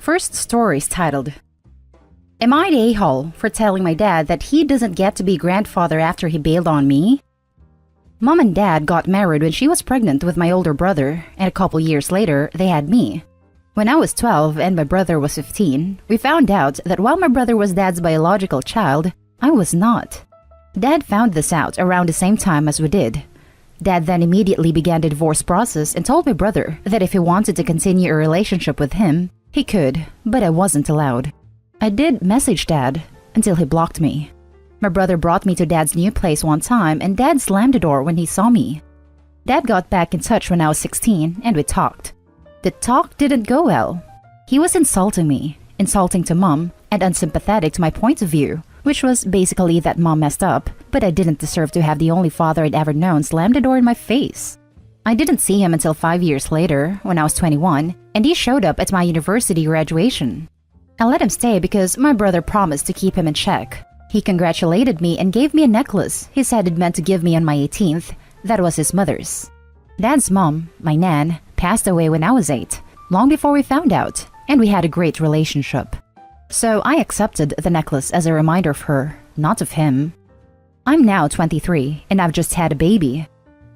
First story is titled, Am I the a-hole for telling my dad that he doesn't get to be grandfather after he bailed on me? Mom and Dad got married when she was pregnant with my older brother, and a couple years later, they had me. When I was 12 and my brother was 15, we found out that while my brother was Dad's biological child, I was not. Dad found this out around the same time as we did. Dad then immediately began the divorce process and told my brother that if he wanted to continue a relationship with him, he could, but I wasn't allowed. I did message Dad until he blocked me. My brother brought me to Dad's new place one time and Dad slammed the door when he saw me. Dad got back in touch when I was 16 and we talked. The talk didn't go well. He was insulting me, insulting to Mom, and unsympathetic to my point of view, which was basically that Mom messed up, but I didn't deserve to have the only father I'd ever known slam the door in my face. I didn't see him until 5 years later, when I was 21, and he showed up at my university graduation. I let him stay because my brother promised to keep him in check. He congratulated me and gave me a necklace he said he'd meant to give me on my 18th. That was his mother's. Dad's mom, my nan, passed away when I was 8, long before we found out, and we had a great relationship. So I accepted the necklace as a reminder of her, not of him. I'm now 23, and I've just had a baby.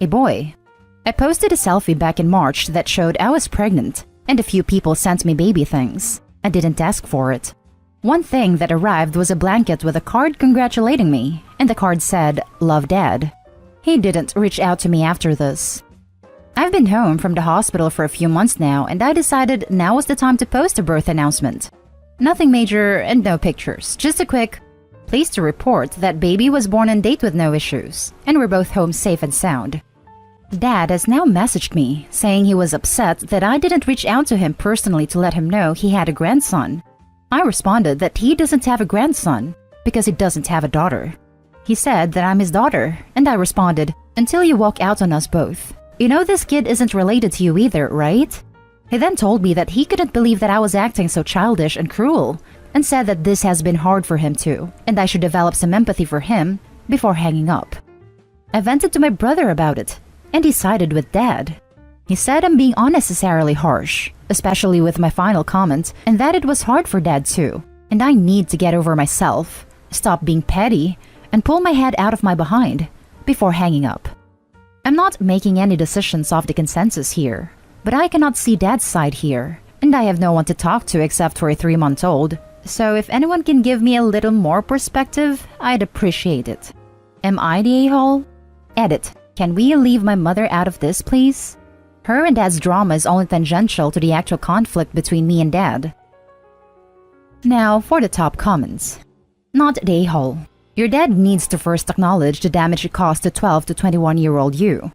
A boy. I posted a selfie back in March that showed I was pregnant, and a few people sent me baby things. I didn't ask for it. One thing that arrived was a blanket with a card congratulating me, and the card said, "Love Dad." He didn't reach out to me after this. I've been home from the hospital for a few months now, and I decided now was the time to post a birth announcement. Nothing major and no pictures, just a quick, "Pleased to report that baby was born on date with no issues, and we're both home safe and sound." Dad has now messaged me, saying he was upset that I didn't reach out to him personally to let him know he had a grandson. I responded that he doesn't have a grandson, because he doesn't have a daughter. He said that I'm his daughter, and I responded, "Until you walk out on us both. You know this kid isn't related to you either, right?" He then told me that he couldn't believe that I was acting so childish and cruel, and said that this has been hard for him too, and I should develop some empathy for him before hanging up. I vented to my brother about it, and he sided with Dad. He said I'm being unnecessarily harsh, especially with my final comment, and that it was hard for Dad too, and I need to get over myself, stop being petty, and pull my head out of my behind before hanging up. I'm not making any decisions off the consensus here, but I cannot see Dad's side here, and I have no one to talk to except for a 3-month-old, so if anyone can give me a little more perspective, I'd appreciate it. Am I the a-hole? Edit. Can we leave my mother out of this, please? Her and Dad's drama is only tangential to the actual conflict between me and Dad. Now for the top comments. Not the a-hole. Your dad needs to first acknowledge the damage it caused to 12 to 21-year-old you.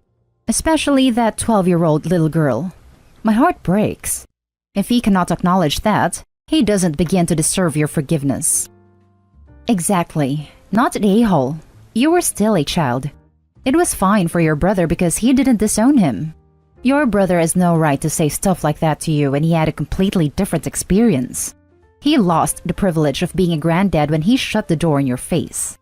Especially that 12-year-old little girl. My heart breaks. If he cannot acknowledge that, he doesn't begin to deserve your forgiveness. Exactly. Not the a-hole. You were still a child. It was fine for your brother because he didn't disown him. Your brother has no right to say stuff like that to you when he had a completely different experience. He lost the privilege of being a granddad when he shut the door in your face.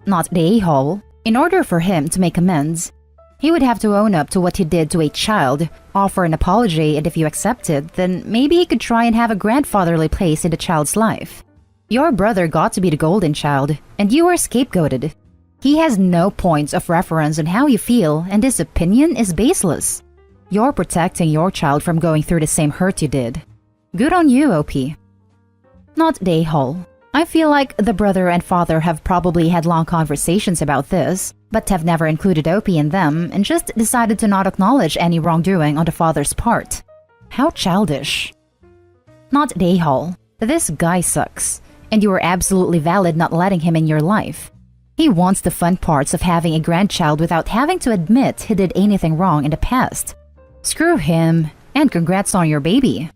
Not the a-hole. In order for him to make amends, he would have to own up to what he did to a child, offer an apology, and if you accept it, then maybe he could try and have a grandfatherly place in the child's life. Your brother got to be the golden child, and you were scapegoated. He has no points of reference on how you feel, and his opinion is baseless. You're protecting your child from going through the same hurt you did. Good on you, OP. Not the a-hole. I feel like the brother and father have probably had long conversations about this, but have never included OP in them and just decided to not acknowledge any wrongdoing on the father's part. How childish. Not the a-hole. This guy sucks, and you are absolutely valid not letting him in your life. He wants the fun parts of having a grandchild without having to admit he did anything wrong in the past. Screw him, and congrats on your baby.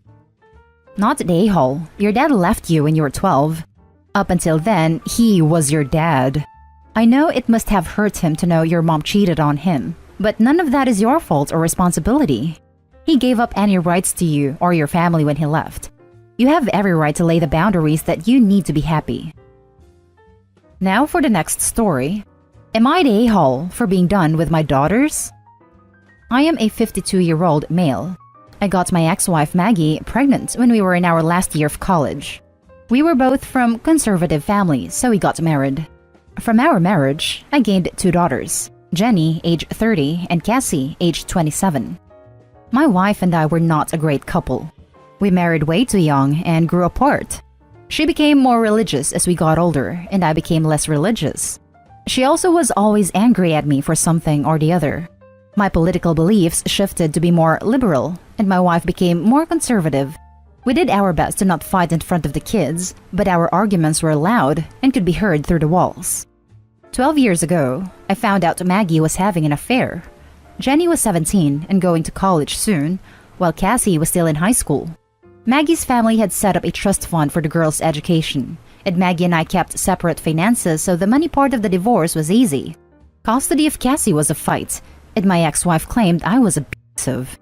Not the a-hole. Your dad left you when you were 12. Up until then, he was your dad. I know it must have hurt him to know your mom cheated on him, but none of that is your fault or responsibility. He gave up any rights to you or your family when he left. You have every right to lay the boundaries that you need to be happy. Now for the next story. Am I the a-hole for being done with my daughters? I am a 52-year-old male. I got my ex-wife Maggie pregnant when we were in our last year of college. We were both from conservative families, so we got married. From our marriage, I gained 2 daughters, Jenny, age 30, and Cassie, age 27. My wife and I were not a great couple. We married way too young and grew apart. She became more religious as we got older, and I became less religious. She also was always angry at me for something or the other. My political beliefs shifted to be more liberal, and my wife became more conservative. We did our best to not fight in front of the kids, but our arguments were loud and could be heard through the walls. 12 years ago, I found out Maggie was having an affair. Jenny was 17 and going to college soon, while Cassie was still in high school. Maggie's family had set up a trust fund for the girls' education, and Maggie and I kept separate finances, so the money part of the divorce was easy. Custody of Cassie was a fight, and my ex-wife claimed I was abusive.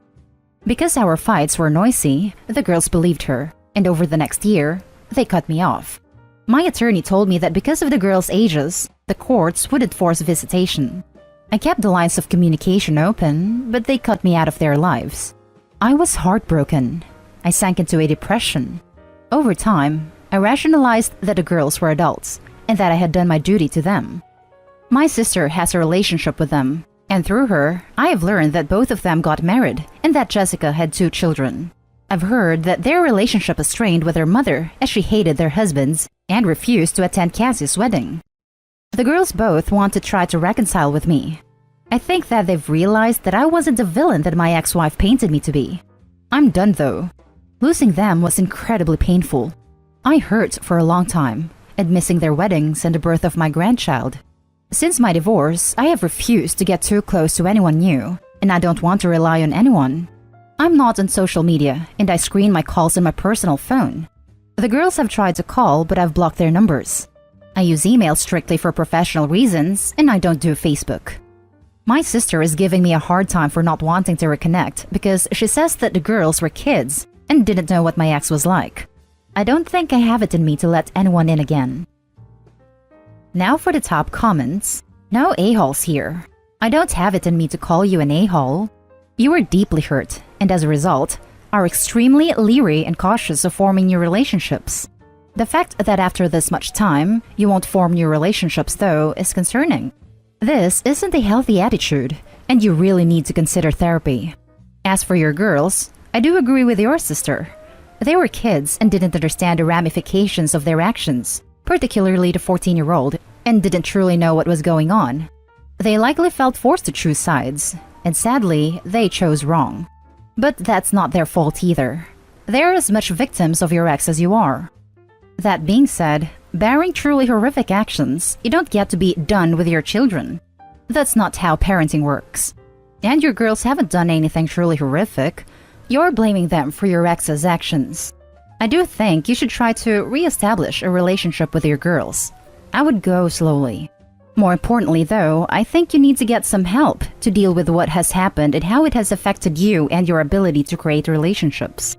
Because our fights were noisy, the girls believed her, and over the next year, they cut me off. My attorney told me that because of the girls' ages, the courts wouldn't force visitation. I kept the lines of communication open, but they cut me out of their lives. I was heartbroken. I sank into a depression. Over time, I rationalized that the girls were adults, and that I had done my duty to them. My sister has a relationship with them, and through her, I have learned that both of them got married and that Jessica had 2 children. I've heard that their relationship is strained with their mother as she hated their husbands and refused to attend Cassie's wedding. The girls both want to try to reconcile with me. I think that they've realized that I wasn't the villain that my ex-wife painted me to be. I'm done though. Losing them was incredibly painful. I hurt for a long time, and missing their weddings and the birth of my grandchild. Since my divorce, I have refused to get too close to anyone new, and I don't want to rely on anyone. I'm not on social media, and I screen my calls on my personal phone. The girls have tried to call, but I've blocked their numbers. I use email strictly for professional reasons, and I don't do Facebook. My sister is giving me a hard time for not wanting to reconnect because she says that the girls were kids and didn't know what my ex was like. I don't think I have it in me to let anyone in again. Now for the top comments. No a-holes here. I don't have it in me to call you an a-hole. You are deeply hurt, and as a result, are extremely leery and cautious of forming new relationships. The fact that after this much time, you won't form new relationships, though, is concerning. This isn't a healthy attitude, and you really need to consider therapy. As for your girls, I do agree with your sister. They were kids and didn't understand the ramifications of their actions, particularly the 14-year-old, and didn't truly know what was going on. They likely felt forced to choose sides, and sadly, they chose wrong. But that's not their fault either. They're as much victims of your ex as you are. That being said, barring truly horrific actions, you don't get to be done with your children. That's not how parenting works. And your girls haven't done anything truly horrific. You're blaming them for your ex's actions. I do think you should try to re-establish a relationship with your girls. I would go slowly. More importantly though, I think you need to get some help to deal with what has happened and how it has affected you and your ability to create relationships.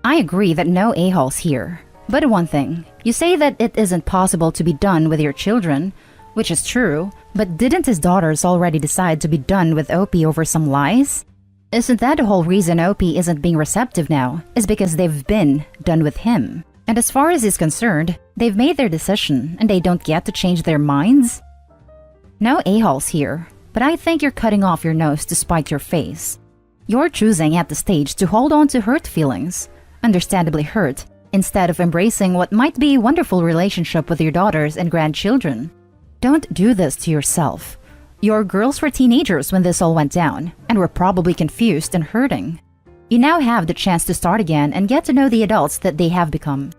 I agree that no a-holes here. But one thing, you say that it isn't possible to be done with your children, which is true, but didn't his daughters already decide to be done with Opie over some lies? Isn't that the whole reason Opie isn't being receptive now, is because they've been done with him? And as far as he's concerned, they've made their decision and they don't get to change their minds? No a-holes here, but I think you're cutting off your nose to spite your face. You're choosing at the stage to hold on to hurt feelings, understandably hurt, instead of embracing what might be a wonderful relationship with your daughters and grandchildren. Don't do this to yourself. Your girls were teenagers when this all went down, and were probably confused and hurting. You now have the chance to start again and get to know the adults that they have become.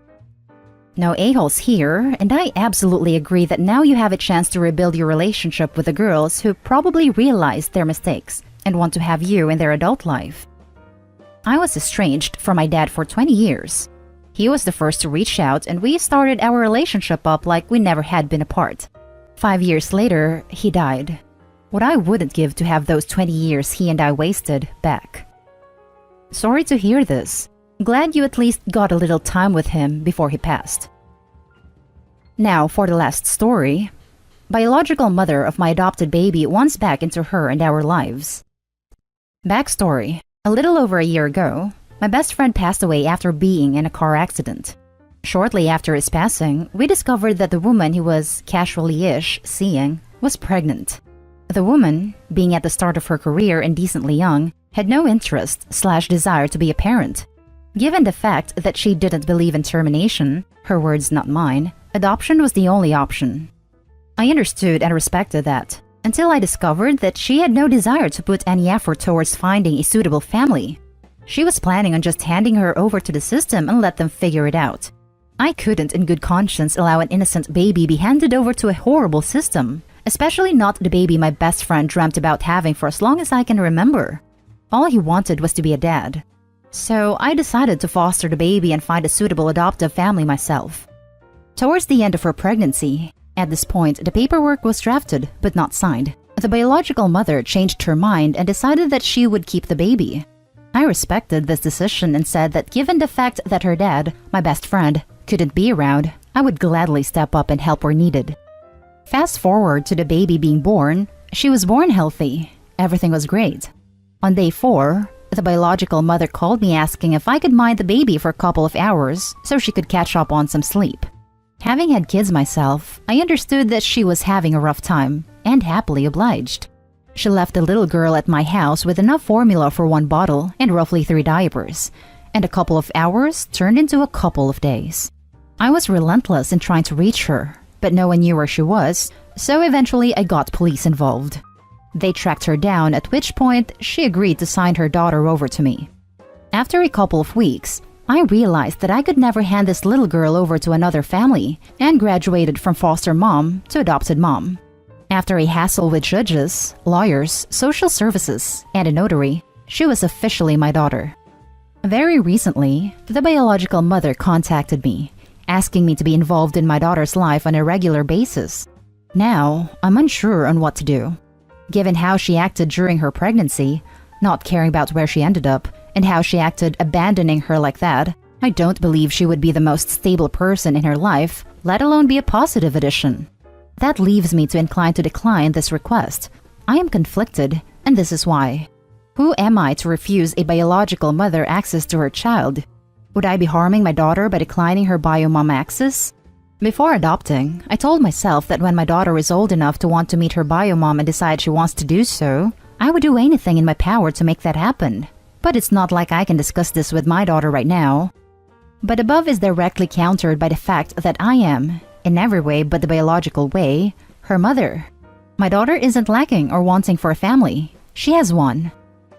No a-holes here, and I absolutely agree that now you have a chance to rebuild your relationship with the girls who probably realized their mistakes and want to have you in their adult life. I was estranged from my dad for 20 years. He was the first to reach out, and we started our relationship up like we never had been apart. 5 years later, he died. What I wouldn't give to have those 20 years he and I wasted back. Sorry to hear this. Glad you at least got a little time with him before he passed. Now for the last story. Biological mother of my adopted baby wants back into her and our lives. Backstory. A little over a year ago, my best friend passed away after being in a car accident. Shortly after his passing, we discovered that the woman he was casually-ish seeing was pregnant. The woman, being at the start of her career and decently young, had no interest/desire to be a parent. Given the fact that she didn't believe in termination, her words not mine, adoption was the only option. I understood and respected that, until I discovered that she had no desire to put any effort towards finding a suitable family. She was planning on just handing her over to the system and let them figure it out. I couldn't in good conscience allow an innocent baby be handed over to a horrible system, especially not the baby my best friend dreamt about having for as long as I can remember. All he wanted was to be a dad. So I decided to foster the baby and find a suitable adoptive family myself. Towards the end of her pregnancy, at this point the paperwork was drafted but not signed. The biological mother changed her mind and decided that she would keep the baby. I respected this decision and said that given the fact that her dad, my best friend, couldn't be around, I would gladly step up and help where needed. Fast forward to the baby being born, she was born healthy. Everything was great. On day 4, the biological mother called me asking if I could mind the baby for a couple of hours so she could catch up on some sleep. Having had kids myself, I understood that she was having a rough time, and happily obliged. She left the little girl at my house with enough formula for 1 bottle and roughly 3 diapers, and a couple of hours turned into a couple of days. I was relentless in trying to reach her, but no one knew where she was, so eventually I got police involved. They tracked her down, at which point she agreed to sign her daughter over to me. After a couple of weeks, I realized that I could never hand this little girl over to another family and graduated from foster mom to adopted mom. After a hassle with judges, lawyers, social services, and a notary, she was officially my daughter. Very recently, the biological mother contacted me, asking me to be involved in my daughter's life on a regular basis. Now, I'm unsure on what to do. Given how she acted during her pregnancy, not caring about where she ended up, and how she acted abandoning her like that, I don't believe she would be the most stable person in her life, let alone be a positive addition. That leaves me to incline to decline this request. I am conflicted, and this is why. Who am I to refuse a biological mother access to her child? Would I be harming my daughter by declining her bio-mom access? Before adopting, I told myself that when my daughter is old enough to want to meet her bio-mom and decide she wants to do so, I would do anything in my power to make that happen. But it's not like I can discuss this with my daughter right now. But above is directly countered by the fact that I am, in every way but the biological way, her mother. My daughter isn't lacking or wanting for a family. She has one.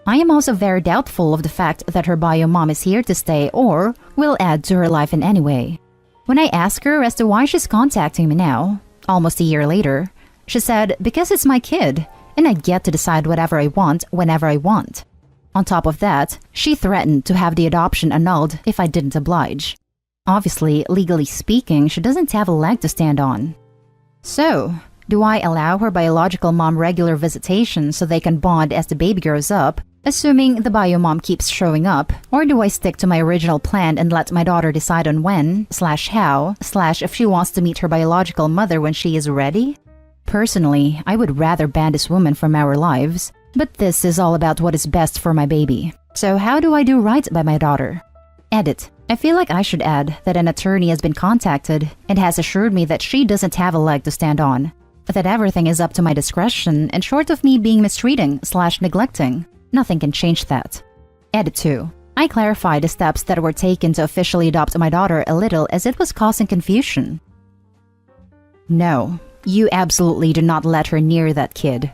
I am also very doubtful of the fact that her bio-mom is here to stay or will add to her life in any way. When I ask her as to why she's contacting me now, almost a year later, she said because it's my kid and I get to decide whatever I want whenever I want. On top of that, she threatened to have the adoption annulled if I didn't oblige. Obviously, legally speaking, she doesn't have a leg to stand on. So, do I allow her biological mom regular visitation so they can bond as the baby grows up, assuming the bio-mom keeps showing up, or do I stick to my original plan and let my daughter decide on when/how/if she wants to meet her biological mother when she is ready? Personally, I would rather ban this woman from our lives, but this is all about what is best for my baby. So how do I do right by my daughter? Edit. I feel like I should add that an attorney has been contacted and has assured me that she doesn't have a leg to stand on, that everything is up to my discretion and short of me being mistreating/neglecting, nothing can change that. Edit 2. I clarified the steps that were taken to officially adopt my daughter a little as it was causing confusion. No, you absolutely do not let her near that kid.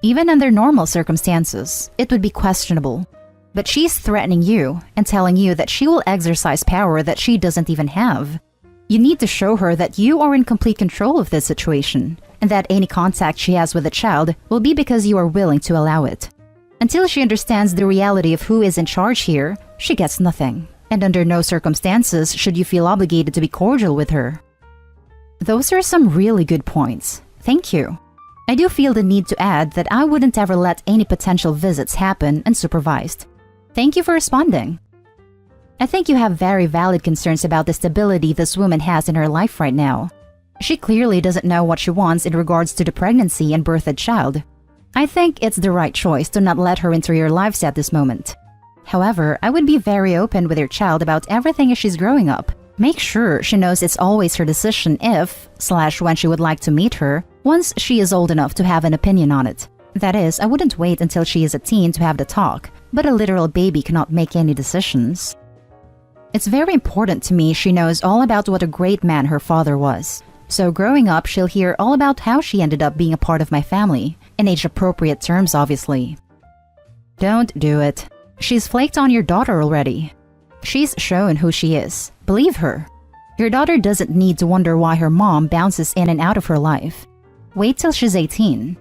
Even under normal circumstances, it would be questionable. But she's threatening you and telling you that she will exercise power that she doesn't even have. You need to show her that you are in complete control of this situation, and that any contact she has with the child will be because you are willing to allow it. Until she understands the reality of who is in charge here, she gets nothing. And under no circumstances should you feel obligated to be cordial with her. Those are some really good points. Thank you. I do feel the need to add that I wouldn't ever let any potential visits happen unsupervised. Thank you for responding. I think you have very valid concerns about the stability this woman has in her life right now. She clearly doesn't know what she wants in regards to the pregnancy and birthed child. I think it's the right choice to not let her into your lives at this moment. However, I would be very open with your child about everything as she's growing up. Make sure she knows it's always her decision if/when she would like to meet her, once she is old enough to have an opinion on it. That is, I wouldn't wait until she is a teen to have the talk, but a literal baby cannot make any decisions. It's very important to me she knows all about what a great man her father was. So growing up, she'll hear all about how she ended up being a part of my family, in age-appropriate terms obviously. Don't do it. She's flaked on your daughter already. She's shown who she is. Believe her. Your daughter doesn't need to wonder why her mom bounces in and out of her life. Wait till she's 18.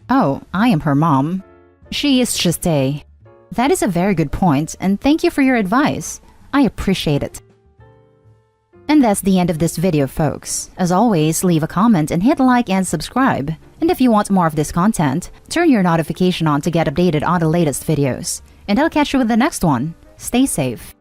Oh, I am her mom. She is just a... That is a very good point, and thank you for your advice. I appreciate it. And that's the end of this video, folks. As always, leave a comment and hit like and subscribe. And if you want more of this content, turn your notification on to get updated on the latest videos. And I'll catch you with the next one. Stay safe.